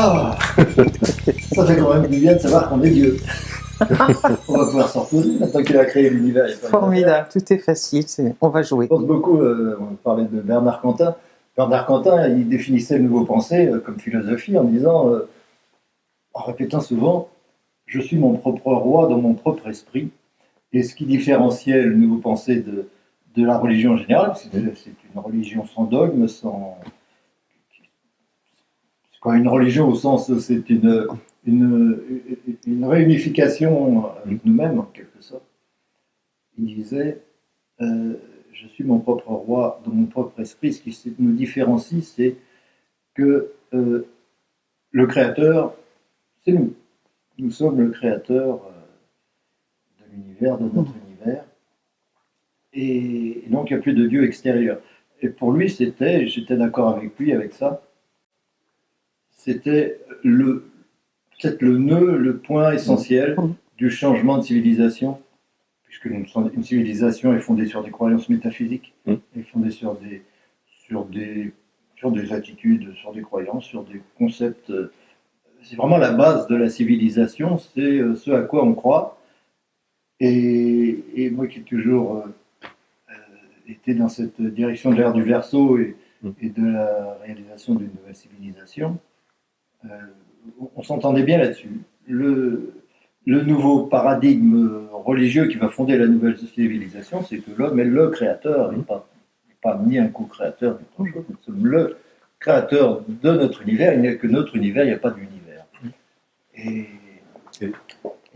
Ah, ça fait quand même du bien de savoir qu'on est Dieu. On va pouvoir s'en reposer maintenant qu'il a créé l'univers. Formidable, tout est facile, on va jouer. Je pense beaucoup, on parlait de Bernard Quentin. Bernard Quentin, il définissait le nouveau pensée comme philosophie en disant, en répétant souvent, je suis mon propre roi dans mon propre esprit. Et ce qui différenciait le nouveau pensée de la religion en général, c'est une religion sans dogme, sans... C'est quoi une religion au sens, c'est une réunification avec nous-mêmes, en quelque sorte. Il disait, je suis mon propre roi dans mon propre esprit. Ce qui nous différencie, c'est que le créateur, c'est nous. Nous sommes le créateur de l'univers, de notre univers. Et donc, il n'y a plus de Dieu extérieur. Et pour lui, j'étais d'accord avec lui avec ça, c'était peut-être le nœud, le point essentiel du changement de civilisation, puisque une civilisation est fondée sur des croyances métaphysiques, est fondée sur des attitudes, sur des croyances, sur des concepts. C'est vraiment la base de la civilisation, c'est ce à quoi on croit. Et moi qui ai toujours été dans cette direction de l'ère du Verseau et de la réalisation d'une nouvelle civilisation, on s'entendait bien là-dessus. Le nouveau paradigme religieux qui va fonder la nouvelle civilisation, c'est que l'homme est le créateur, et pas ni un co-créateur, ni autre chose. Nous sommes le créateur de notre univers, il n'y a que notre univers, il n'y a pas d'univers. Et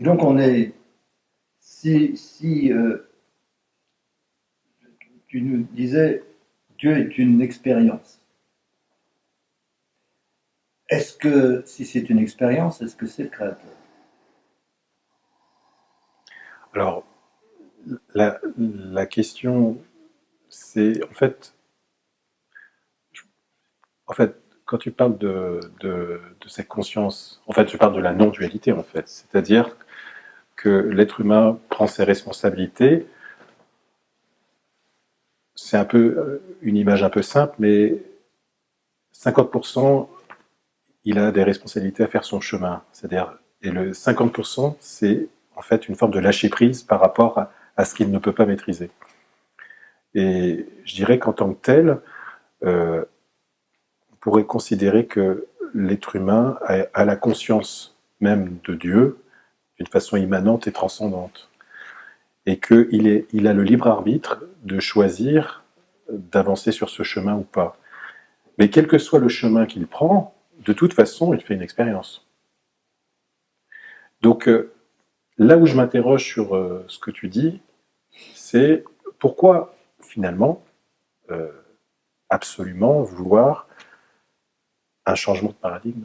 donc on est... Si tu nous disais, Dieu est une expérience. Est-ce que, si c'est une expérience, est-ce que c'est le créateur? Alors, la question, c'est en fait, quand tu parles de cette conscience, en fait, tu parles de la non-dualité, en fait, c'est-à-dire que l'être humain prend ses responsabilités. C'est un peu une image un peu simple, mais 50%, il a des responsabilités à faire son chemin. C'est-à-dire, et le 50%, c'est en fait une forme de lâcher-prise par rapport à ce qu'il ne peut pas maîtriser. Et je dirais qu'en tant que tel, on pourrait considérer que l'être humain a la conscience même de Dieu d'une façon immanente et transcendante. Et qu'il a le libre arbitre de choisir d'avancer sur ce chemin ou pas. Mais quel que soit le chemin qu'il prend, de toute façon, il fait une expérience. Donc, là où je m'interroge sur ce que tu dis, c'est pourquoi, finalement, absolument vouloir un changement de paradigme?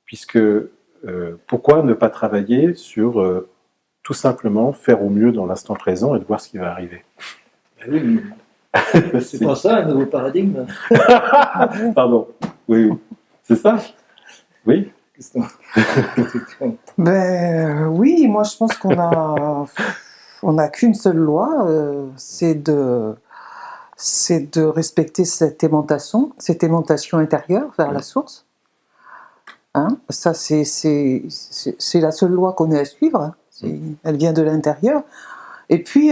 Puisque, pourquoi ne pas travailler sur tout simplement faire au mieux dans l'instant présent et de voir ce qui va arriver? Oui, c'est pas ça un nouveau paradigme. Pardon, oui. C'est ça? Oui. Oui, moi je pense on n'a qu'une seule loi, c'est de respecter cette aimantation intérieure vers la source. Hein, ça c'est la seule loi qu'on ait à suivre. Hein. Elle vient de l'intérieur. Et puis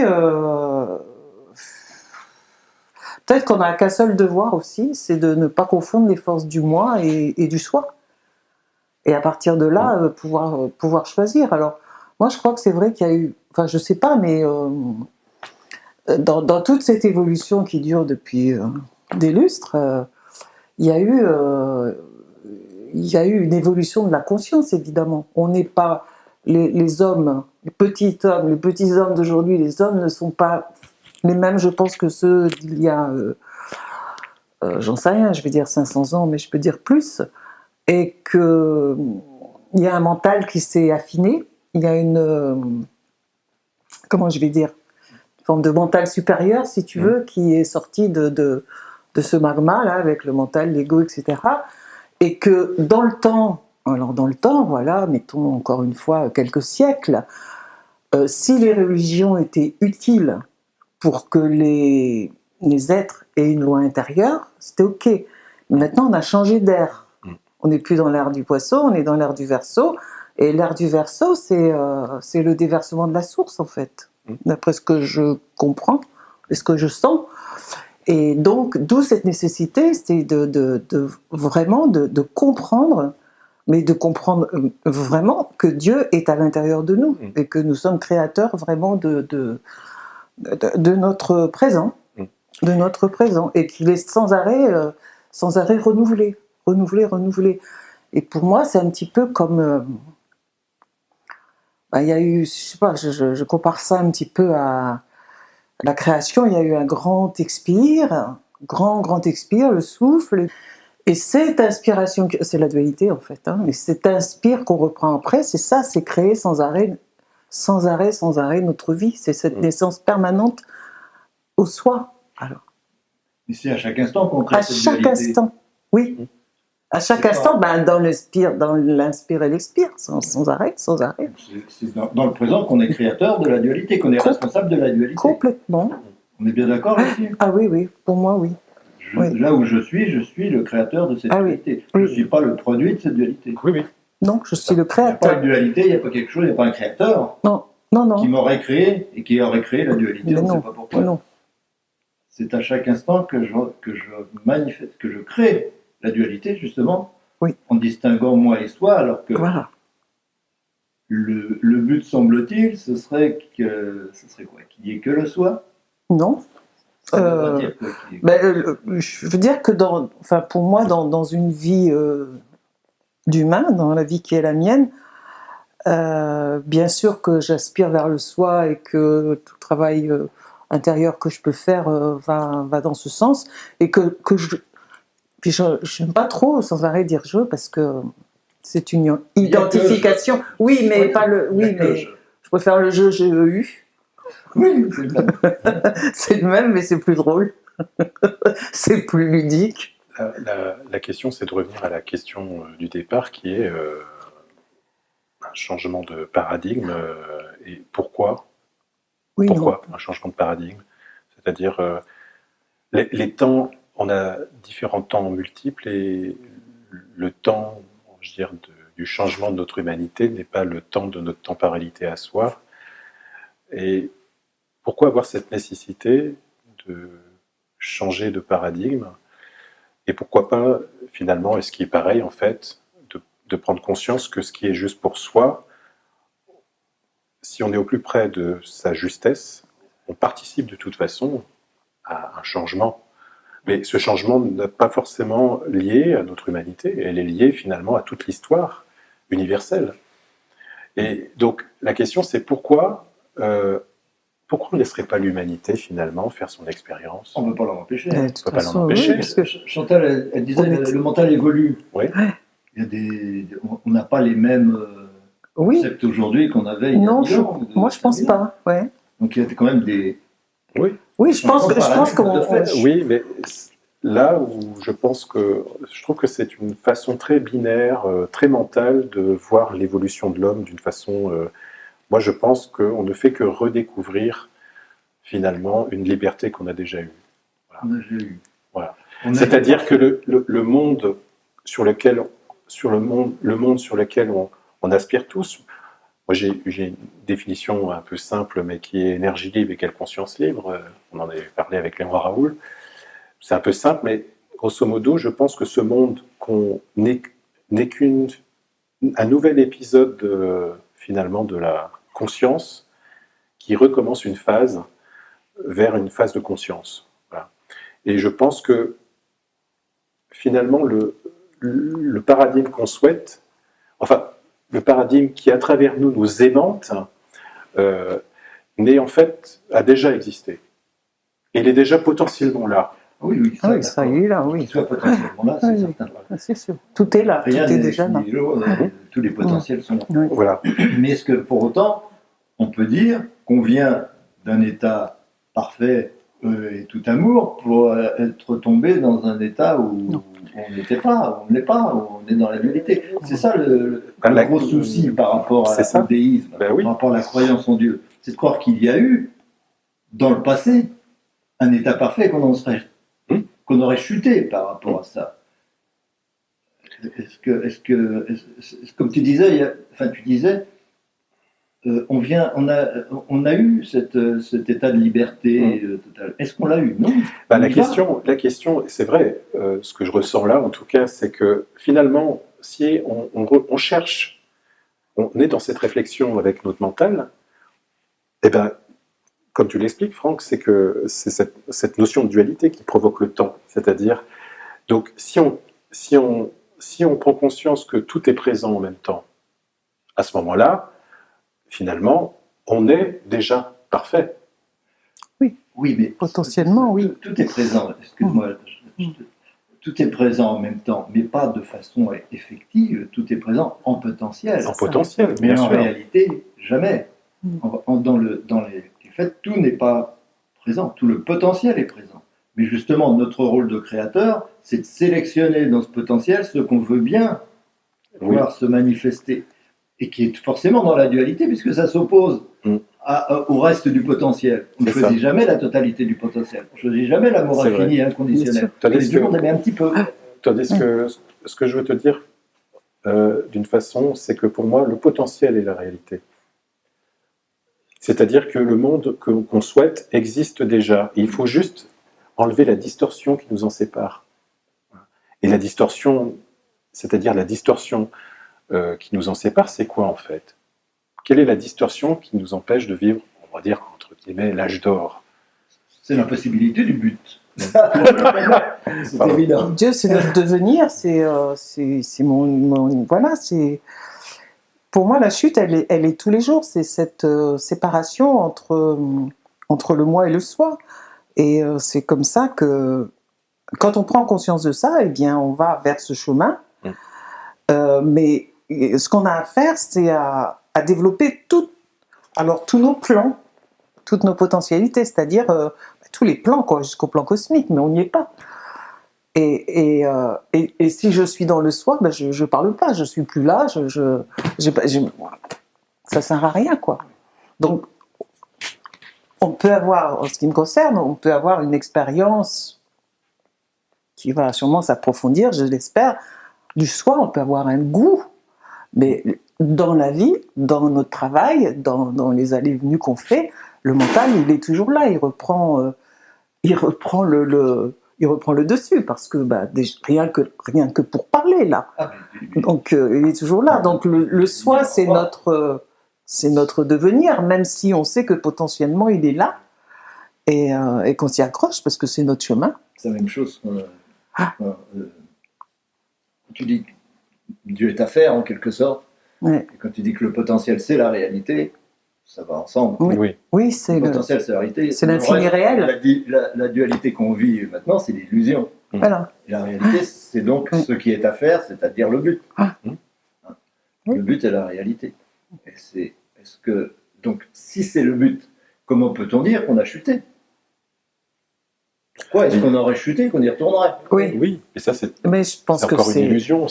peut-être qu'on n'a qu'un seul devoir aussi, c'est de ne pas confondre les forces du moi et du soi. Et à partir de là, pouvoir choisir. Alors, moi, je crois que c'est vrai qu'il y a eu... Enfin, je sais pas, mais dans toute cette évolution qui dure depuis des lustres, il y a eu une évolution de la conscience, évidemment. On n'est pas... Les hommes, les petits hommes d'aujourd'hui, les hommes ne sont pas les mêmes, je pense, que ceux d'il y a... j'en sais rien, je vais dire 500 ans, mais je peux dire plus. Et qu'il y a un mental qui s'est affiné, il y a une forme de mental supérieur, si tu veux, qui est sorti de ce magma, là, avec le mental, l'ego, etc. Et que dans le temps, voilà, mettons encore une fois quelques siècles, si les religions étaient utiles pour que les êtres aient une loi intérieure, c'était ok. Maintenant, on a changé d'ère. On n'est plus dans l'ère du Poisson, on est dans l'ère du Verseau. Et l'ère du Verseau, c'est le déversement de la source, en fait, d'après ce que je comprends et ce que je sens. Et donc, d'où cette nécessité, c'est vraiment de comprendre, mais de comprendre vraiment que Dieu est à l'intérieur de nous et que nous sommes créateurs vraiment de notre présent, de notre présent, et qu'il est sans arrêt renouvelé. Et pour moi, c'est un petit peu comme il y a eu, je sais pas, je compare ça un petit peu à la création. Il y a eu un grand expire, grand expire, le souffle. Et cette inspiration, c'est la dualité en fait, hein, et cet inspire qu'on reprend après, c'est ça, c'est créer sans arrêt notre vie. C'est cette naissance permanente au soi. Alors, Mais c'est à chaque instant qu'on crée à cette chaque dualité. instant, oui. À chaque instant, dans l'inspire et l'expire, sans arrêt. C'est dans le présent qu'on est créateur de la dualité, qu'on est responsable de la dualité. Complètement. On est bien d'accord là-dessus? Ah oui, pour moi, oui. Oui. Là où je suis le créateur de cette dualité. Je ne suis pas le produit de cette dualité. Oui. Non, je suis le Il n'y a pas créateur. une dualité, il n'y a pas quelque chose, il n'y a pas un créateur Non. qui m'aurait créé et qui aurait créé la dualité, Mais on ne non, sait pas pourquoi. non. C'est à chaque instant que je manifeste, que je crée la dualité, justement, Oui. en distinguant moi et soi, alors que Voilà. le but, semble-t-il, ce serait quoi? Qu'il n'y ait que le soi? Non. Ça veut dire quoi, qu'il y ait que- Je veux dire que pour moi, dans une vie d'humain, dans la vie qui est la mienne, bien sûr que j'aspire vers le soi et que tout le travail intérieur que je peux faire va dans ce sens, et puis je n'aime pas trop sans arrêt dire je, parce que c'est une Il y a que identification. Oui, mais Oui, pas le. il y a Oui, que mais je préfère le je, j'ai eu. Oui, c'est le même. C'est le même, mais c'est plus drôle. C'est plus ludique. La question, c'est de revenir à la question du départ, qui est un changement de paradigme. Et pourquoi Oui, Pourquoi un changement de paradigme? C'est-à-dire, les temps, on a différents temps multiples, et le temps, je veux dire, du changement de notre humanité n'est pas le temps de notre temporalité à soi. Et pourquoi avoir cette nécessité de changer de paradigme? Et pourquoi pas, finalement, et ce qui est pareil, en fait, de prendre conscience que ce qui est juste pour soi, si on est au plus près de sa justesse, on participe de toute façon à un changement. Mais ce changement n'est pas forcément lié à notre humanité, elle est liée finalement à toute l'histoire universelle. Et donc la question, c'est pourquoi on ne laisserait pas l'humanité finalement faire son expérience? On ne peut pas l'en empêcher. De On toute peut pas l'en façon, empêcher. oui, parce que Chantal, elle disait que le mental évolue. Oui. Il y a on n'a pas les mêmes oui. concepts aujourd'hui qu'on avait il y a Non, 1000 ans. moi je pense pas. Ouais. Donc il y a quand même des... Oui, je pense qu'on. Oui, mais là où je trouve que c'est une façon très binaire, très mentale de voir l'évolution de l'homme d'une façon. Moi, je pense qu'on ne fait que redécouvrir finalement une liberté qu'on a déjà eue. Voilà. On a déjà eu. Voilà. C'est-à-dire que le monde sur lequel, on aspire tous. Moi, j'ai une définition un peu simple, mais qui est énergie libre égale conscience libre. On en avait parlé avec Léon Raoul. C'est un peu simple, mais grosso modo, je pense que ce monde n'est qu'un nouvel épisode finalement de la conscience qui recommence une phase vers une phase de conscience. Voilà. Et je pense que finalement, le paradigme qu'on souhaite, enfin, le paradigme qui, à travers nous aimante, en fait, a déjà existé. Et il est déjà potentiellement là. Oui, ça y est là, oui. Qu'il soit potentiellement là, c'est certain. C'est sûr. Tout est là, Rien tout est n'est déjà là. tous les potentiels sont là. Oui. Voilà. Mais est-ce que pour autant, on peut dire qu'on vient d'un état parfait et tout amour pour être tombé dans un état où on n'était pas, on n'est pas, où on est dans la dualité? C'est ça le gros souci par rapport au déisme, par rapport à la croyance en Dieu. C'est de croire qu'il y a eu, dans le passé, un état parfait qu'on aurait chuté par rapport à ça. Comme tu disais, on a eu cet état de liberté totale. Est-ce qu'on l'a eu? Non. La question, c'est vrai, ce que je ressens là, en tout cas, c'est que finalement, si on cherche, on est dans cette réflexion avec notre mental, eh ben, comme tu l'expliques, Franck, c'est que c'est cette notion de dualité qui provoque le temps. C'est-à-dire, donc, si on prend conscience que tout est présent en même temps, à ce moment-là, finalement, on est déjà parfait. Oui, mais potentiellement, oui. Tout est présent. Excuse-moi. Tout est présent en même temps, mais pas de façon effective. Tout est présent en potentiel. En potentiel, mais bien en sûr. réalité, jamais. Dans les faits, tout n'est pas présent. Tout le potentiel est présent. Mais justement, notre rôle de créateur, c'est de sélectionner dans ce potentiel ce qu'on veut bien voir se manifester. Et qui est forcément dans la dualité, puisque ça s'oppose au reste du potentiel. On ne choisit jamais la totalité du potentiel. On ne choisit jamais l'amour infini et inconditionnel. Tandis du monde, mais un petit peu. Tandis que ce que je veux te dire, d'une façon, c'est que pour moi, le potentiel est la réalité. C'est-à-dire que le monde qu'on souhaite existe déjà. Et il faut juste enlever la distorsion qui nous en sépare. Et la distorsion, c'est-à-dire la distorsion qui nous en sépare, c'est quoi en fait? Quelle est la distorsion qui nous empêche de vivre, on va dire, entre guillemets, l'âge d'or? C'est l'impossibilité du but. C'est évident. Dieu, c'est notre devenir, c'est voilà, c'est... Pour moi, la chute, elle est tous les jours, c'est cette séparation entre le moi et le soi. Et c'est comme ça que, quand on prend conscience de ça, eh bien, on va vers ce chemin. Mais ce qu'on a à faire, c'est à développer tous nos plans, toutes nos potentialités, c'est-à-dire tous les plans, quoi, jusqu'au plan cosmique, mais on n'y est pas. Et si je suis dans le soi, ben je parle pas, je suis plus là, ça sert à rien, quoi. Donc, on peut avoir, en ce qui me concerne, on peut avoir une expérience qui va sûrement s'approfondir, je l'espère, du soi, on peut avoir un goût, mais dans la vie, dans notre travail, dans les allées et venues qu'on fait, le mental, il est toujours là, il reprend le dessus, parce que rien que pour parler, là. Donc, il est toujours là. Donc, le soi, c'est notre devenir, même si on sait que potentiellement, il est là, et qu'on s'y accroche, parce que c'est notre chemin. C'est la même chose. Tu dis que Dieu est à faire, en quelque sorte, et quand tu dis que le potentiel, c'est la réalité, ça va ensemble. Oui, c'est le potentiel, c'est la réalité. C'est l'infini réel. La dualité qu'on vit maintenant, c'est l'illusion. Voilà. Et la réalité, c'est donc ce qui est à faire, c'est-à-dire le but. Le but est la réalité. Donc, si c'est le but, comment peut-on dire qu'on a chuté? Pourquoi est-ce qu'on aurait chuté, qu'on y retournerait? Oui, et ça, mais je pense c'est encore une illusion.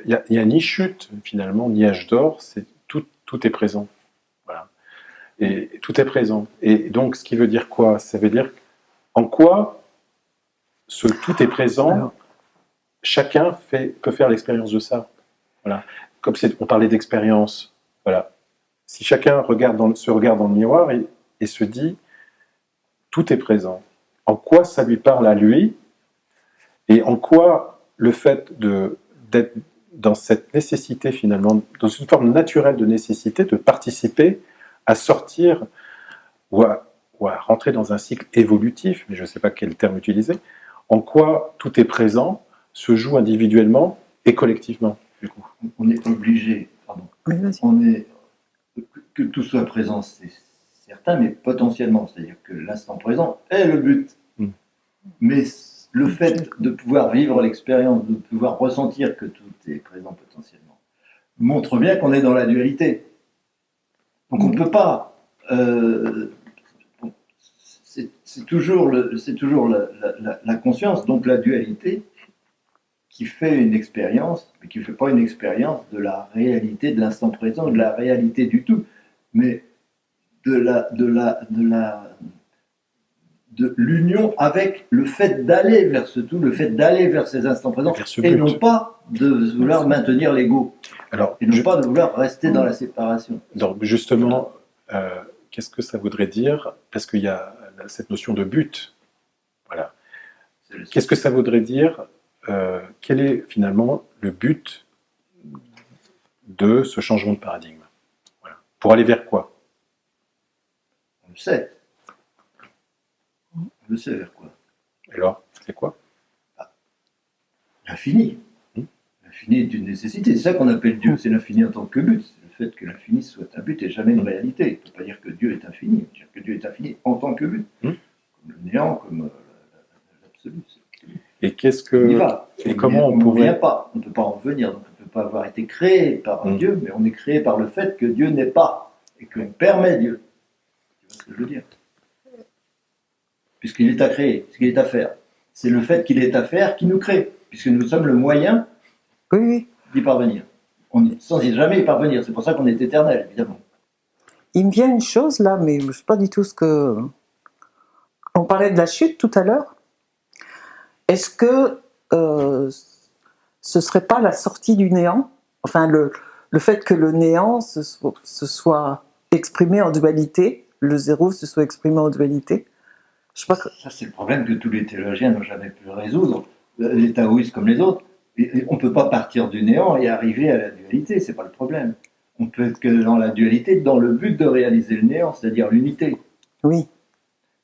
Il n'y a ni chute, finalement, ni âge d'or, tout est présent. Voilà. Et tout est présent. Et donc, ce qui veut dire quoi? Ça veut dire en quoi ce tout est présent, chacun peut faire l'expérience de ça. Voilà. Comme on parlait d'expérience, voilà. Si chacun se regarde dans le miroir et se dit tout est présent, en quoi ça lui parle à lui, et en quoi le fait d'être dans cette nécessité finalement, dans une forme naturelle de nécessité de participer à sortir ou à rentrer dans un cycle évolutif, mais je ne sais pas quel terme utiliser, en quoi tout est présent, se joue individuellement et collectivement, du coup. On est obligé, que tout soit présent, c'est certain, mais potentiellement, c'est-à-dire que l'instant présent est le but. Mais le fait de pouvoir vivre l'expérience, de pouvoir ressentir que tout est présent potentiellement, montre bien qu'on est dans la dualité. Donc on ne peut pas... c'est toujours la conscience, donc la dualité, qui fait une expérience, mais qui ne fait pas une expérience de la réalité de l'instant présent, de la réalité du tout, mais de de l'union avec le fait d'aller vers ce tout, le fait d'aller vers ces instants présents, Vers ce et but. non pas de vouloir maintenir l'ego, Alors, et non pas de vouloir rester dans la séparation. donc, justement, qu'est-ce que ça voudrait dire? Parce qu'il y a cette notion de but. Voilà. Qu'est-ce que ça voudrait dire? Quel est finalement le but de ce changement de paradigme? Voilà. Pour aller vers quoi? On le sait. On le sait vers quoi? Alors, c'est quoi? L'infini. L'infini est une nécessité. C'est ça qu'on appelle Dieu. C'est l'infini en tant que but. C'est le fait que l'infini soit un but et jamais une réalité. On ne peut pas dire que Dieu est infini. On peut dire que Dieu est infini en tant que but. Comme le néant, comme l'absolu. Et qu'est-ce On y que va. et comment on ne pourrait vient pas. On ne peut pas en venir. Donc on ne peut pas avoir été créé par Dieu, mais on est créé par le fait que Dieu n'est pas et qu'on permet Dieu. Tu vois ce que je veux dire? Puisqu'il est à créer, puisqu'il est à faire. C'est le fait qu'il est à faire qui nous crée, puisque nous sommes le moyen d'y parvenir. Sans y jamais y parvenir. C'est pour ça qu'on est éternel, évidemment. Il me vient une chose là, mais je ne sais pas du tout ce que... On parlait de la chute tout à l'heure. Est-ce que ce ne serait pas la sortie du néant? Enfin, le fait que le néant se soit exprimé en dualité, le zéro se soit exprimé en dualité. Je sais pas que... Ça, c'est le problème que tous les théologiens n'ont jamais pu résoudre. Les taoïstes comme les autres. On ne peut pas partir du néant et arriver à la dualité, c'est pas le problème. On peut être que dans la dualité, dans le but de réaliser le néant, c'est-à-dire l'unité. Oui.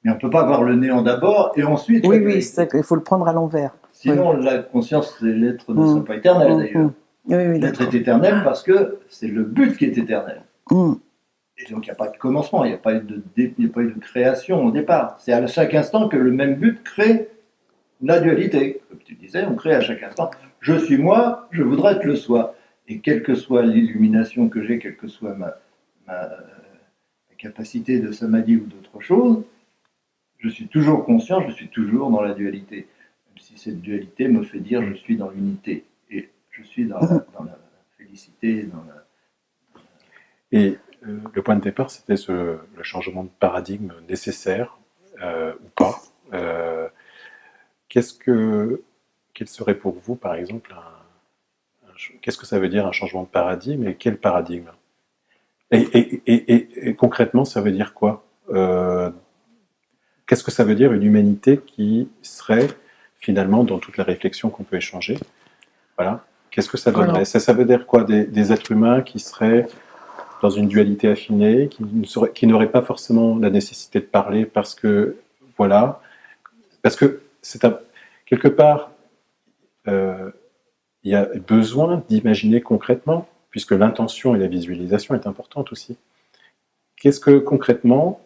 Mais on ne peut pas voir le néant d'abord et ensuite... Oui, il faut le prendre à l'envers. Sinon, la conscience et l'être ne sont pas éternels, d'ailleurs. Oui, l'être est éternel parce que c'est le but qui est éternel. Et donc, il n'y a pas de commencement, il n'y a pas eu de création au départ. C'est à chaque instant que le même but crée la dualité. Comme tu disais, on crée à chaque instant. Je suis moi, je voudrais être le soi. Et quelle que soit l'illumination que j'ai, quelle que soit ma capacité de samadhi ou d'autre chose, je suis toujours conscient, je suis toujours dans la dualité. Même si cette dualité me fait dire je suis dans l'unité. Et je suis dans la félicité, Et le point de départ, c'était le changement de paradigme nécessaire ou pas. Quel serait pour vous, par exemple, qu'est-ce que ça veut dire un changement de paradigme et quel paradigme? Et concrètement, ça veut dire quoi? Qu'est-ce que ça veut dire une humanité qui serait finalement dans toute la réflexion qu'on peut échanger? Voilà. Qu'est-ce que ça donnerait? Ça veut dire quoi? Des êtres humains qui seraient dans une dualité affinée, qui n'auraient pas forcément la nécessité de parler parce que, voilà, parce que quelque part, il y a besoin d'imaginer concrètement, puisque l'intention et la visualisation est importante aussi. Qu'est-ce que concrètement,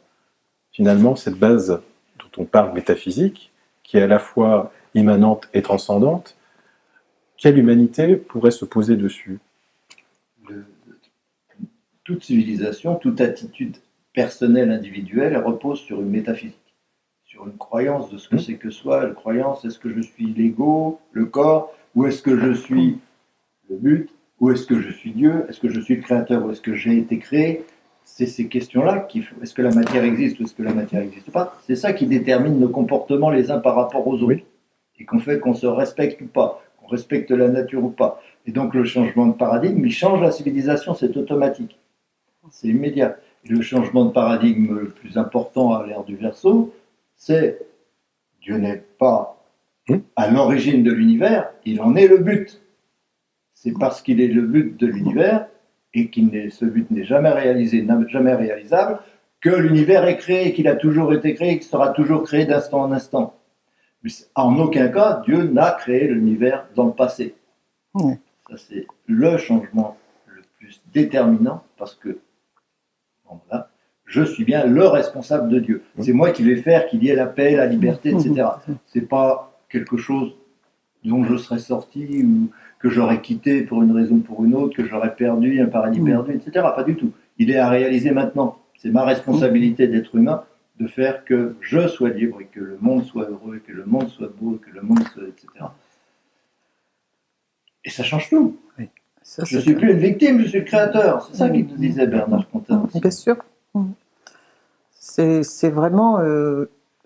finalement, cette base dont on parle métaphysique, qui est à la fois immanente et transcendante, quelle humanité pourrait se poser dessus? Toute civilisation, toute attitude personnelle, individuelle, repose sur une métaphysique, sur une croyance de ce que c'est que soi. La croyance, est-ce que je suis l'ego, le corps, ou est-ce que je suis le but, ou est-ce que je suis Dieu, est-ce que je suis le créateur, ou est-ce que j'ai été créé? C'est ces questions-là, est-ce que la matière existe ou est-ce que la matière n'existe pas? C'est ça qui détermine nos comportements les uns par rapport aux autres, et qu'on fait qu'on se respecte ou pas, qu'on respecte la nature ou pas. Et donc le changement de paradigme, il change la civilisation, c'est automatique. C'est immédiat. Et le changement de paradigme le plus important à l'ère du Verseau, c'est Dieu n'est pas à l'origine de l'univers, il en est le but. C'est parce qu'il est le but de l'univers et ce but n'est jamais réalisé, jamais réalisable, que l'univers est créé, qu'il a toujours été créé et qu'il sera toujours créé d'instant en instant. Mais en aucun cas, Dieu n'a créé l'univers dans le passé. Ça, c'est le changement le plus déterminant parce que voilà, je suis bien le responsable de Dieu. C'est moi qui vais faire qu'il y ait la paix, la liberté, etc. C'est pas quelque chose dont je serais sorti ou que j'aurais quitté pour une raison ou pour une autre, que j'aurais perdu, un paradis perdu, etc. Pas du tout. Il est à réaliser maintenant. C'est ma responsabilité d'être humain de faire que je sois libre et que le monde soit heureux, et que le monde soit beau, et que le monde soit, etc. Et ça change tout. Oui. Ça, je ne suis plus une victime, je suis le créateur. C'est ça qu'il nous disait Bernard Contin. Bien sûr. C'est vraiment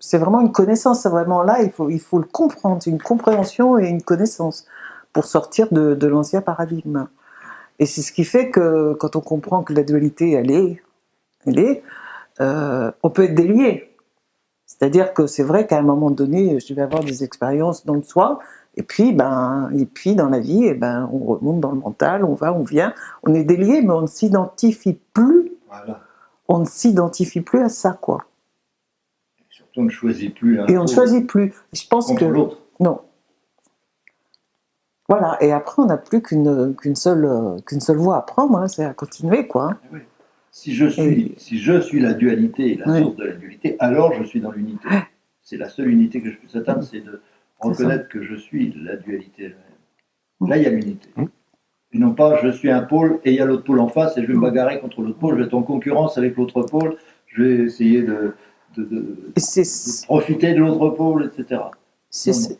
c'est vraiment une connaissance, c'est vraiment là, il faut le comprendre, une compréhension et une connaissance pour sortir de l'ancien paradigme. Et c'est ce qui fait que quand on comprend que la dualité, on peut être délié. C'est-à-dire que c'est vrai qu'à un moment donné, je vais avoir des expériences dans le soi, et puis dans la vie, on remonte dans le mental, on va, on vient, on est délié, mais on ne s'identifie plus. Voilà. On ne s'identifie plus à ça, quoi. Et surtout, on ne choisit plus l'un Et on ne choisit plus. Je pense contre que l'autre. non. Voilà. Et après, on n'a plus qu'une seule voie à prendre. Hein, c'est à continuer, quoi. Oui. Si je suis la dualité, la source de la dualité, alors je suis dans l'unité. C'est la seule unité que je puisse atteindre, c'est de reconnaître que je suis la dualité elle-même. Là, il y a l'unité. Et non pas je suis un pôle et il y a l'autre pôle en face et je vais me bagarrer contre l'autre pôle, je vais être en concurrence avec l'autre pôle, je vais essayer de profiter de l'autre pôle, etc. Non,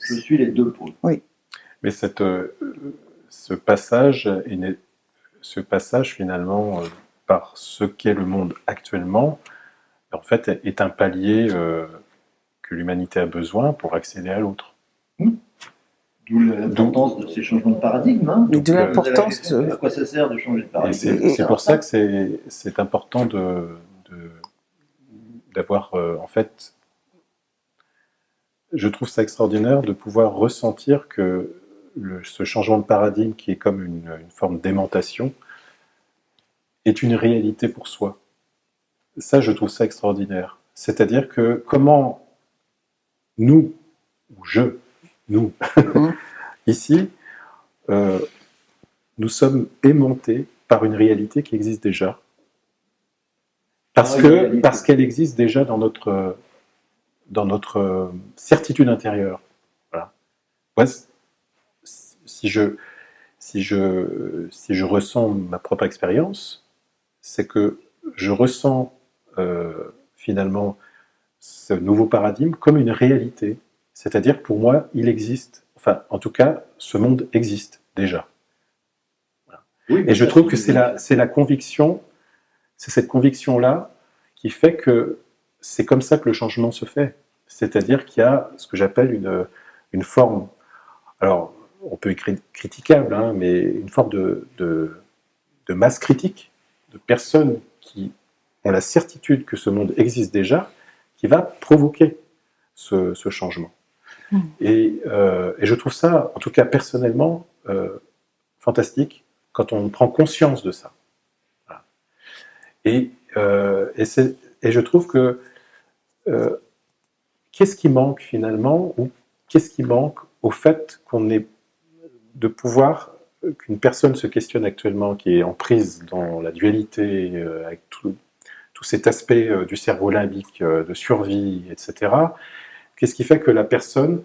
je suis les deux pôles. Oui. Mais ce passage finalement, par ce qu'est le monde actuellement, en fait, est un palier que l'humanité a besoin pour accéder à l'autre. D'où l'importance de ces changements de paradigme. Hein. Et de l'importance à quoi ça sert de changer de paradigme. C'est pour ça que c'est important d'avoir, en fait, je trouve ça extraordinaire de pouvoir ressentir que ce changement de paradigme qui est comme une forme d'aimantation est une réalité pour soi. Ça, je trouve ça extraordinaire. C'est-à-dire que comment nous, ici, nous sommes aimantés par une réalité qui existe déjà. Parce qu'elle existe déjà dans notre certitude intérieure. Voilà. Ouais, si je ressens ma propre expérience, c'est que je ressens finalement ce nouveau paradigme comme une réalité. C'est-à-dire, pour moi, il existe. Enfin, en tout cas, ce monde existe déjà. Voilà. Oui, et je trouve que c'est la conviction, c'est cette conviction-là qui fait que c'est comme ça que le changement se fait. C'est-à-dire qu'il y a ce que j'appelle une forme, alors on peut être critiquable, hein, mais une forme de masse critique, de personnes qui ont la certitude que ce monde existe déjà, qui va provoquer ce changement. Et je trouve ça, en tout cas personnellement, fantastique quand on prend conscience de ça. Voilà. Et je trouve que qu'est-ce qui manque finalement, ou qu'est-ce qui manque au fait qu'on ait de pouvoir, qu'une personne se questionne actuellement, qui est en prise dans la dualité, avec tout cet aspect du cerveau limbique, de survie, etc. Qu'est-ce qui fait que la personne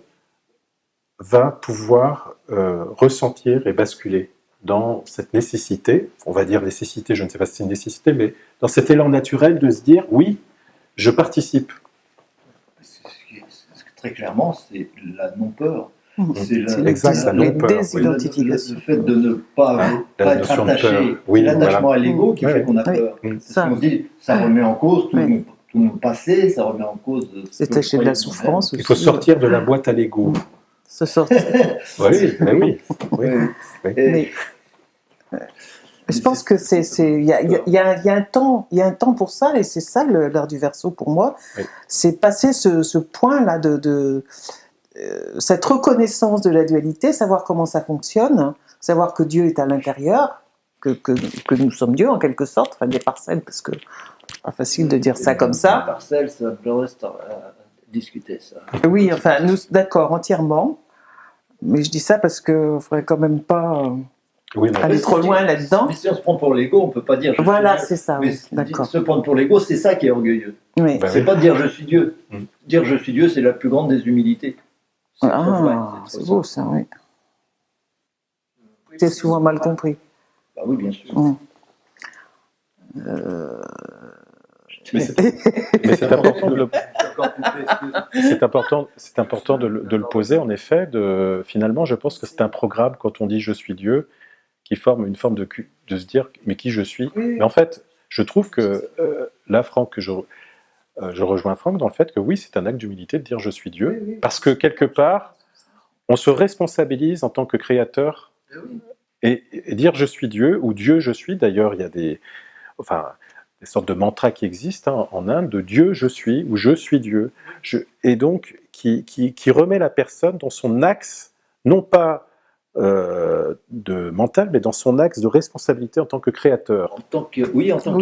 va pouvoir ressentir et basculer dans cette nécessité, on va dire nécessité, je ne sais pas si c'est une nécessité, mais dans cet élan naturel de se dire, oui, je participe. Très clairement, c'est la non-peur. C'est la désidentification. Le fait de ne pas être attaché. Oui, l'attachement à l'ego qui fait qu'on a peur. C'est ce qu'on dit, ça remet en cause tout mon passé, ça remet en cause... C'est attaché de la souffrance aussi. Il faut sortir de la boîte à l'ego. Se sortir. Oui, mais oui. Mais je pense que il y a un temps pour ça, et c'est ça l'art du Verseau pour moi. Oui. C'est passer ce point-là de cette reconnaissance de la dualité, savoir comment ça fonctionne, savoir que Dieu est à l'intérieur, que nous sommes Dieu en quelque sorte, enfin des parcelles, parce que c'est pas facile de dire ça comme ça. Les parcelles, ça reste à discuter ça. Oui, enfin nous, d'accord, entièrement. Mais je dis ça parce qu'il ne faudrait quand même pas aller trop loin là-dedans. Mais si on se prend pour l'ego, on ne peut pas dire je suis Dieu. C'est ça, mais d'accord. Se prendre pour l'ego, c'est ça qui est orgueilleux. Oui. C'est pas dire je suis Dieu. Dire je suis Dieu, c'est la plus grande des humilités. C'est beau ça, oui. C'est souvent mal compris. Bah oui, bien sûr. Mais c'est important de le... c'est important de le poser, en effet. Finalement, je pense que c'est un programme, quand on dit « je suis Dieu », qui forme une forme de se dire « mais qui je suis ?» Mais en fait, je trouve que, là, Franck, je rejoins Franck dans le fait que oui, c'est un acte d'humilité de dire je suis Dieu, Oui, oui. parce que quelque part, on se responsabilise en tant que créateur Oui. et dire je suis Dieu ou Dieu je suis. D'ailleurs, il y a des sortes de mantras qui existent en Inde de Dieu je suis ou je suis Dieu. Et donc, qui remet la personne dans son axe, non pas de mental, mais dans son axe de responsabilité en tant que créateur. En tant qu'évolution.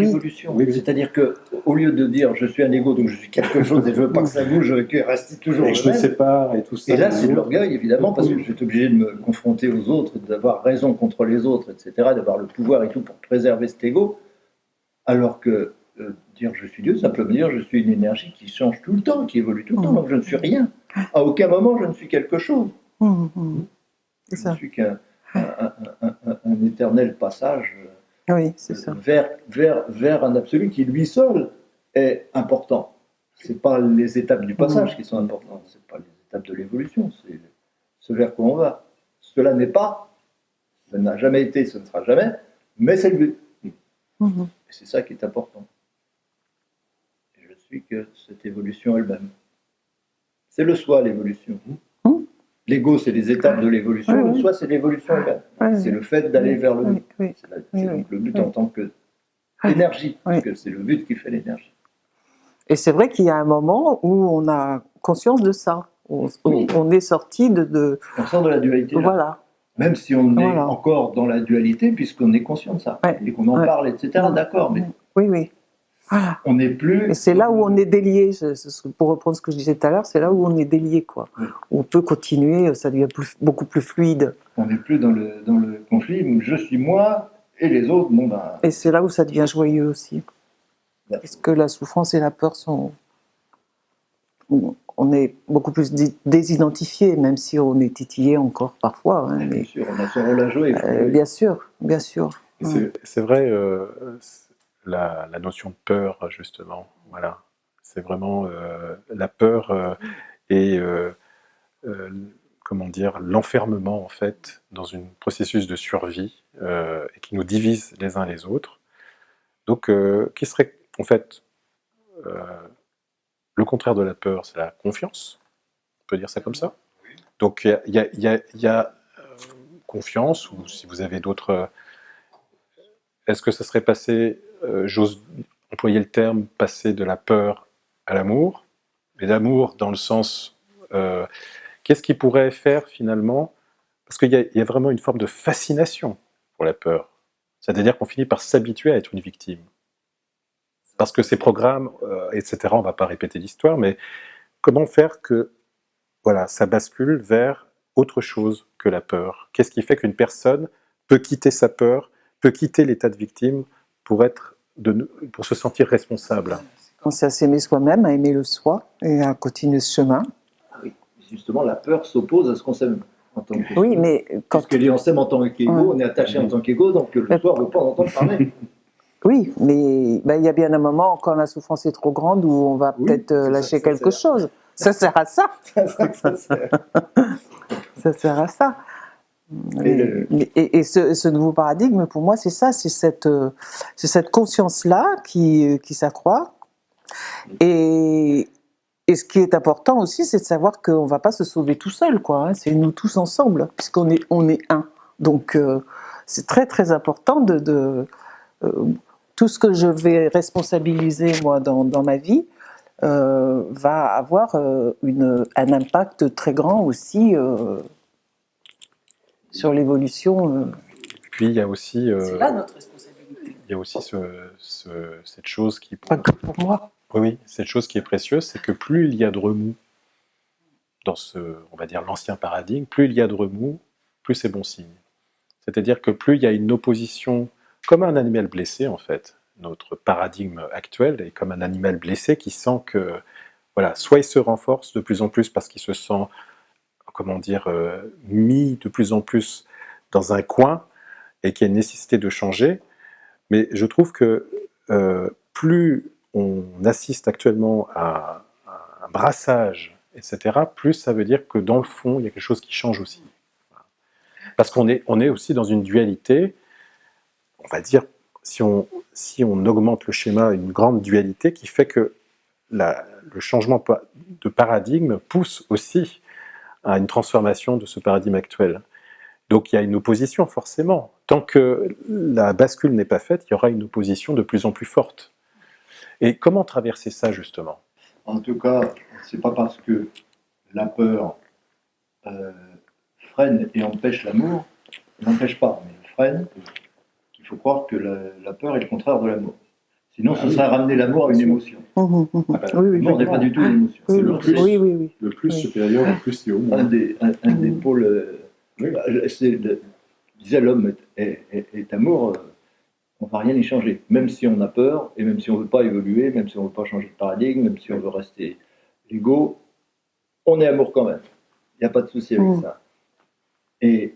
Oui, oui. C'est-à-dire qu'au lieu de dire je suis un ego, donc je suis quelque chose et je veux pas que ça bouge, que reste toujours Et le je me même. sépare et tout ça. Et là, c'est de l'orgueil, évidemment, parce que je suis obligé de me confronter aux autres, d'avoir raison contre les autres, etc., d'avoir le pouvoir et tout pour préserver cet ego. Alors que dire je suis Dieu, simplement dire je suis une énergie qui change tout le temps, qui évolue tout le temps, donc je ne suis rien. À aucun moment je ne suis quelque chose. C'est Je ça. ne suis qu'un un éternel passage Oui, c'est ça. vers un absolu qui lui seul est important. Ce n'est pas les étapes du passage qui sont importantes, ce n'est pas les étapes de l'évolution, c'est ce vers quoi on va. Cela n'est pas, ça n'a jamais été, ce ne sera jamais, mais c'est le but. Mhm. Et c'est ça qui est important. Et je suis que cette évolution elle-même. C'est le soi, l'évolution. L'ego, c'est les étapes de l'évolution. Oui, oui. Le soi, c'est l'évolution elle-même. Oui, c'est le fait d'aller vers le but. oui, C'est donc le but en tant que énergie, parce que c'est le but qui fait l'énergie. Et c'est vrai qu'il y a un moment où on a conscience de ça. On est sorti de... On sort de la dualité. Là. Voilà. Même si on est encore dans la dualité, puisqu'on est conscient de ça, et qu'on en parle, etc. D'accord, mais oui, oui. Voilà. On n'est plus. Et c'est là où on est délié, pour reprendre ce que je disais tout à l'heure, c'est là où on est délié, quoi. Oui. On peut continuer, ça devient beaucoup plus fluide. On n'est plus dans le conflit où je suis moi et les autres, bon ben. Et c'est là où ça devient joyeux aussi. Parce que la souffrance et la peur sont. On est beaucoup plus désidentifié, même si on est titillé encore parfois. Hein, bien sûr, on a son rôle à jouer. Bien sûr, bien sûr. C'est vrai, la notion de peur, justement, voilà. C'est vraiment la peur et comment dire, l'enfermement, en fait, dans un processus de survie et qui nous divise les uns les autres. Donc, qui serait, en fait, le contraire de la peur, c'est la confiance. On peut dire ça comme ça. Donc, il y a confiance, ou si vous avez d'autres... est-ce que ça serait passé, j'ose employer le terme, passer de la peur à l'amour, mais d'amour dans le sens... qu'est-ce qui pourrait faire finalement? Parce qu'il y a vraiment une forme de fascination pour la peur. C'est-à-dire qu'on finit par s'habituer à être une victime. Parce que ces programmes, etc., on ne va pas répéter l'histoire, mais comment faire que voilà, ça bascule vers autre chose que la peur? Qu'est-ce qui fait qu'une personne peut quitter sa peur, peut quitter l'état de victime pour se sentir responsable? Commencer à s'aimer soi-même, à aimer le soi et à continuer ce chemin. Oui, justement, la peur s'oppose à ce qu'on s'aime en tant que. Oui, mais quand. Parce qu'on s'aime en tant qu'ego, on est attaché en tant qu'ego, donc le soi ne veut pas en entendre parler. Oui, mais il y a bien un moment quand la souffrance est trop grande où on va peut-être lâcher quelque chose. Ça sert à ça. Ça sert à ça. Et ce nouveau paradigme, pour moi, c'est ça, c'est cette conscience-là qui s'accroît. Et ce qui est important aussi, c'est de savoir qu'on ne va pas se sauver tout seul, quoi. Hein. C'est nous tous ensemble, puisqu'on est un. Donc, c'est très, très important tout ce que je vais responsabiliser, moi, dans ma vie, va avoir un impact très grand aussi sur l'évolution. Puis il y a aussi... c'est là notre responsabilité. Il y a aussi cette chose qui... Pas que pour moi. Oui, cette chose qui est précieuse, c'est que plus il y a de remous dans on va dire, l'ancien paradigme, plus il y a de remous, plus c'est bon signe. C'est-à-dire que plus il y a une opposition, comme un animal blessé en fait, notre paradigme actuel est comme un animal blessé qui sent que, voilà, soit il se renforce de plus en plus parce qu'il se sent, comment dire, mis de plus en plus dans un coin et qu'il y a une nécessité de changer. Mais je trouve que plus on assiste actuellement à un brassage, etc., plus ça veut dire que dans le fond, il y a quelque chose qui change aussi. Parce qu'on est aussi dans une dualité, on va dire, si on augmente le schéma, une grande dualité qui fait que le changement de paradigme pousse aussi à une transformation de ce paradigme actuel. Donc il y a une opposition forcément. Tant que la bascule n'est pas faite, il y aura une opposition de plus en plus forte. Et comment traverser ça justement ? En tout cas, c'est pas parce que la peur freine et empêche l'amour, n'empêche pas, mais freine, qu'il faut croire que la peur est le contraire de l'amour. Sinon, ça serait ramener l'amour à une émotion. L'amour n'est pas du tout une émotion. C'est le plus, oui. le plus supérieur, le plus c'est au moins. Un des pôles. Je disais, l'homme est amour, on ne va rien y changer. Même si on a peur, et même si on ne veut pas évoluer, même si on ne veut pas changer de paradigme, même si on veut rester l'ego, on est amour quand même. Il n'y a pas de souci avec ça. Et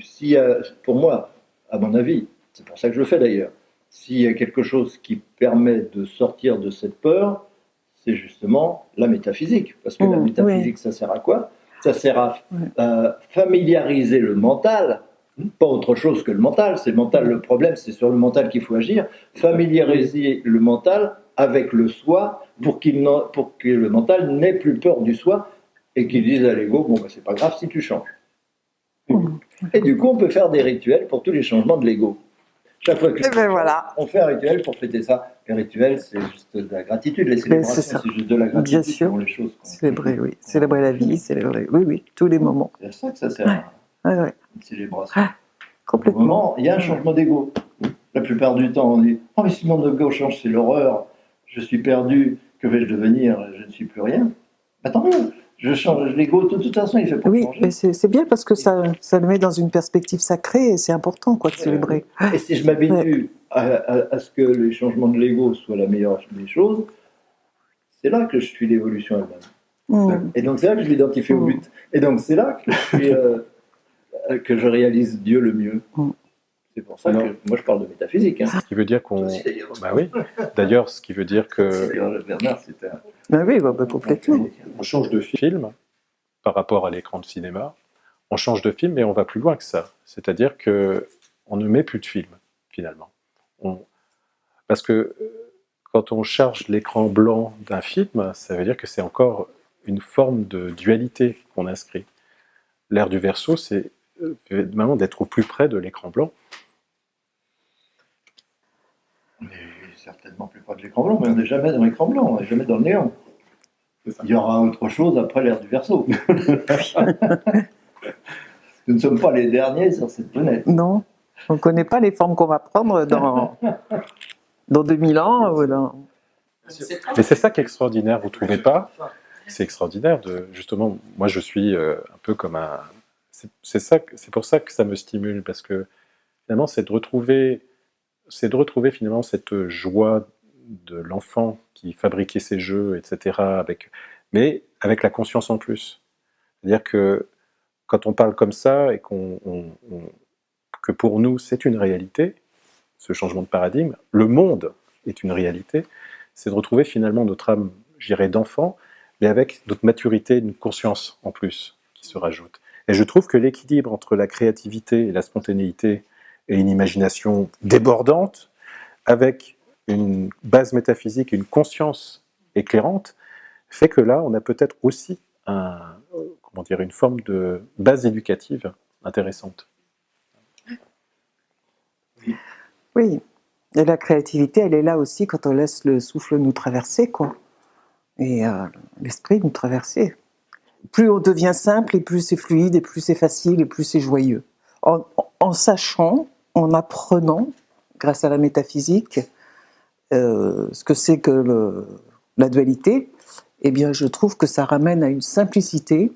si, pour moi, à mon avis, c'est pour ça que je le fais d'ailleurs, s'il y a quelque chose qui permet de sortir de cette peur, c'est justement la métaphysique. Parce que la métaphysique, ça sert à quoi ? Ça sert à familiariser le mental, pas autre chose que le mental. C'est le mental, le problème, c'est sur le mental qu'il faut agir. Familiariser le mental avec le soi pour que le mental n'ait plus peur du soi et qu'il dise à l'ego, bon, ben, c'est pas grave si tu changes. Et du coup, on peut faire des rituels pour tous les changements de l'ego. Chaque fois que on fait un rituel pour fêter ça. Le rituel, c'est juste de la gratitude. Les célébrations, c'est juste de la gratitude. Bien sûr. Pour les choses célébrer, oui. Célébrer la vie, célébrer, oui, tous les moments. C'est à ça que ça sert. Une célébration. Complètement. Il y a un changement d'ego. La plupart du temps, on dit « Oh, mais si mon ego change, c'est l'horreur. Je suis perdu. Que vais-je devenir? Je ne suis plus rien. » Tant mieux. Je change l'ego, de toute façon, il fait pas changer. Oui, mais c'est bien parce que ça le met dans une perspective sacrée et c'est important de célébrer. Et si je m'habitue à ce que les changements de l'ego soient la meilleure des choses, c'est là que je suis l'évolution elle-même. Et donc c'est là que je m'identifie au but. Et donc c'est là que je réalise Dieu le mieux. C'est pour ça que moi je parle de métaphysique. Ce qui veut dire qu'on... Bah oui. D'ailleurs, ce qui veut dire que... Bernard, c'était un... Oui, complètement. On change de film par rapport à l'écran de cinéma. On change de film, mais on va plus loin que ça. C'est-à-dire qu'on ne met plus de film, finalement. Parce que quand on charge l'écran blanc d'un film, ça veut dire que c'est encore une forme de dualité qu'on inscrit. L'ère du Verseau, c'est vraiment d'être au plus près de l'écran blanc. On n'est certainement plus près de l'écran blanc, mais on n'est jamais dans l'écran blanc, on n'est jamais dans le néant. Il y aura autre chose après l'ère du Verseau. Nous ne sommes pas les derniers sur cette planète. Non, on ne connaît pas les formes qu'on va prendre dans 2000 ans. Mais c'est ça qui est extraordinaire, vous ne trouvez pas ? C'est extraordinaire, justement, moi je suis un peu comme un... C'est pour ça que ça me stimule, parce que finalement c'est de retrouver finalement cette joie de l'enfant qui fabriquait ses jeux, etc., mais avec la conscience en plus. C'est-à-dire que quand on parle comme ça et que pour nous c'est une réalité, ce changement de paradigme, le monde est une réalité, c'est de retrouver finalement notre âme, je dirais, d'enfant, mais avec notre maturité, une conscience en plus qui se rajoute. Et je trouve que l'équilibre entre la créativité et la spontanéité et une imagination débordante, avec une base métaphysique et une conscience éclairante, fait que là, on a peut-être aussi une forme de base éducative intéressante. Oui, et la créativité, elle est là aussi quand on laisse le souffle nous traverser, quoi. Et l'esprit nous traverser. Plus on devient simple, et plus c'est fluide, et plus c'est facile, et plus c'est joyeux. En sachant, en apprenant, grâce à la métaphysique, ce que c'est que la dualité, eh bien, je trouve que ça ramène à une simplicité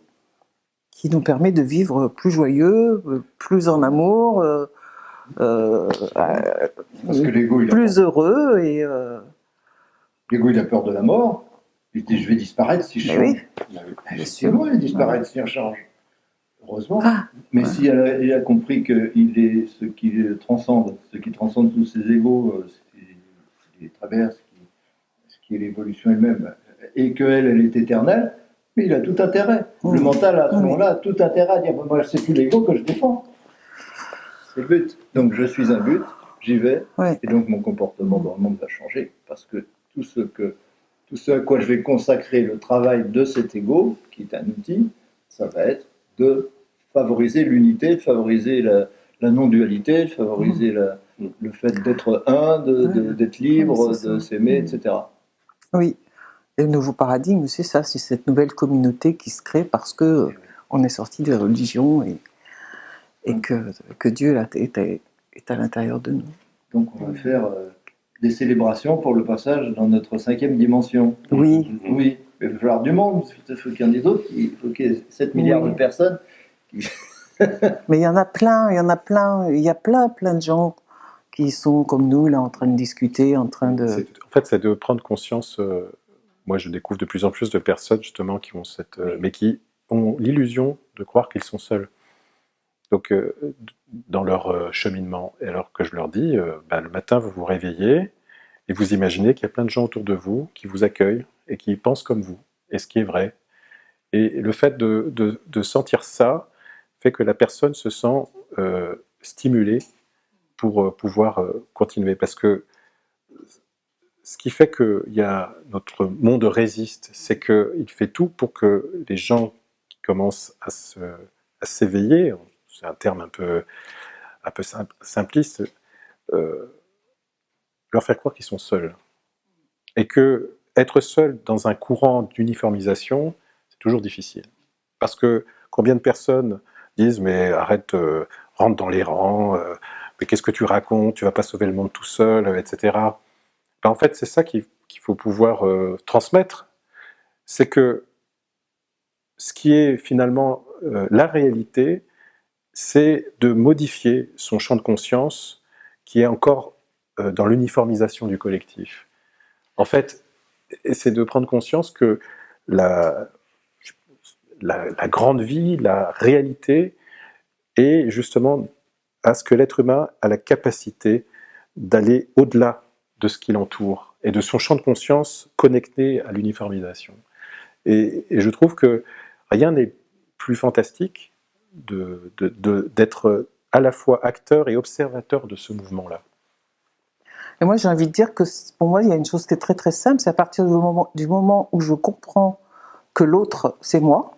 qui nous permet de vivre plus joyeux, plus en amour, Parce que l'ego, plus heureux. L'ego, il a peur de la mort. Il dit, je vais disparaître si je change. C'est loin de disparaître si on change. Heureusement. Mais si il a compris qu'il est ce qui transcende tous ses égos, ce qui les traverse, ce qui est l'évolution elle-même, et qu'elle est éternelle, mais il a tout intérêt. Le mental, à ce moment-là, a tout intérêt à dire, moi, c'est plus l'ego que je défends. C'est le but. Donc, je suis un but, j'y vais, et donc mon comportement dans le monde va changer, parce que tout ce que tout ce à quoi je vais consacrer le travail de cet ego, qui est un outil, ça va être de favoriser l'unité, de favoriser la non-dualité, de favoriser le fait d'être un, d'être libre, de s'aimer, etc. Oui. Et le nouveau paradigme, c'est ça, c'est cette nouvelle communauté qui se crée parce que on est sorti des religions et que Dieu est à l'intérieur de nous. Donc on va faire des célébrations pour le passage dans notre 5e dimension. Oui. Oui, mais il va falloir du monde, il faut qu'il y en ait d'autres, il faut qu'il y ait 7 milliards de personnes. Mais il y en a plein, il y a plein de gens qui sont comme nous, là, en train de discuter, en train de... En fait, c'est de prendre conscience... moi, je découvre de plus en plus de personnes, justement, qui ont mais qui ont l'illusion de croire qu'ils sont seuls. Donc, dans leur cheminement. Et alors que je leur dis, le matin, vous vous réveillez et vous imaginez qu'il y a plein de gens autour de vous qui vous accueillent et qui pensent comme vous, et ce qui est vrai. Et le fait de sentir ça fait que la personne se sent stimulée pour pouvoir continuer. Parce que ce qui fait que notre monde résiste, c'est qu'il fait tout pour que les gens qui commencent à s'éveiller, c'est un terme un peu simpliste, leur faire croire qu'ils sont seuls. Et que être seul dans un courant d'uniformisation, c'est toujours difficile. Parce que combien de personnes disent « mais arrête, rentre dans les rangs, mais qu'est-ce que tu racontes, tu vas pas sauver le monde tout seul, etc. » En fait, c'est ça qu'il faut pouvoir transmettre, c'est que ce qui est finalement la réalité, c'est de modifier son champ de conscience qui est encore dans l'uniformisation du collectif. En fait, c'est de prendre conscience que la grande vie, la réalité, est justement à ce que l'être humain a la capacité d'aller au-delà de ce qui l'entoure et de son champ de conscience connecté à l'uniformisation. Et je trouve que rien n'est plus fantastique d'être à la fois acteur et observateur de ce mouvement-là. Et moi, j'ai envie de dire que pour moi, il y a une chose qui est très très simple, c'est à partir du moment où je comprends que l'autre, c'est moi,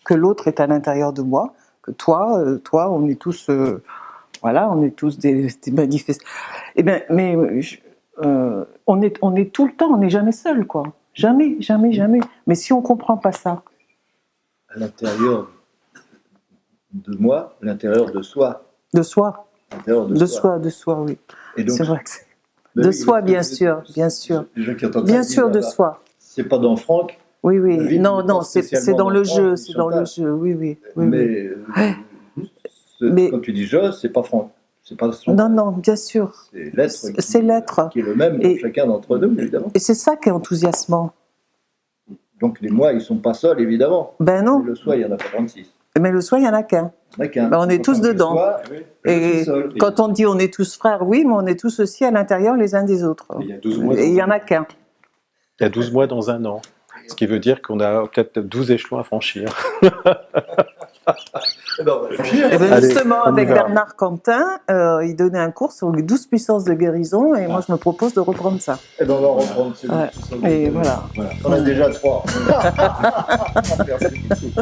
que l'autre est à l'intérieur de moi, que toi, on est tous, on est tous des manifestants. Eh bien, mais on est tout le temps, on n'est jamais seul, quoi. Jamais. Mais si on comprend pas ça, à l'intérieur de moi, à l'intérieur de soi. De soi. De soi, oui. Et donc, c'est vrai que c'est... De soi, bien sûr. Bien sûr de soi. C'est pas dans Franck. Oui. Non, c'est dans le jeu, c'est dans le jeu, oui. Mais quand tu dis je, c'est pas Franck. C'est pas son. Non, bien sûr. C'est l'être. Qui est le même pour chacun d'entre nous, évidemment. Et c'est ça qui est enthousiasmant. Donc les moi, ils sont pas seuls, évidemment. Ben non. Mais le soi, il y en a pas 36. Mais le soi, il y en a qu'un. On est tous dedans. Et quand on dit on est tous frères, oui, mais on est tous aussi à l'intérieur les uns des autres. Il y a 12 mois et il n'y en a qu'un. Il y a 12 mois dans un an. Ce qui veut dire qu'on a peut-être 12 échelons à franchir. Justement, avec Bernard Quentin, il donnait un cours sur les 12 puissances de guérison, et moi je me propose de reprendre ça. On va reprendre ces 12 puissances de guérison. Voilà. On a déjà 3. Merci beaucoup.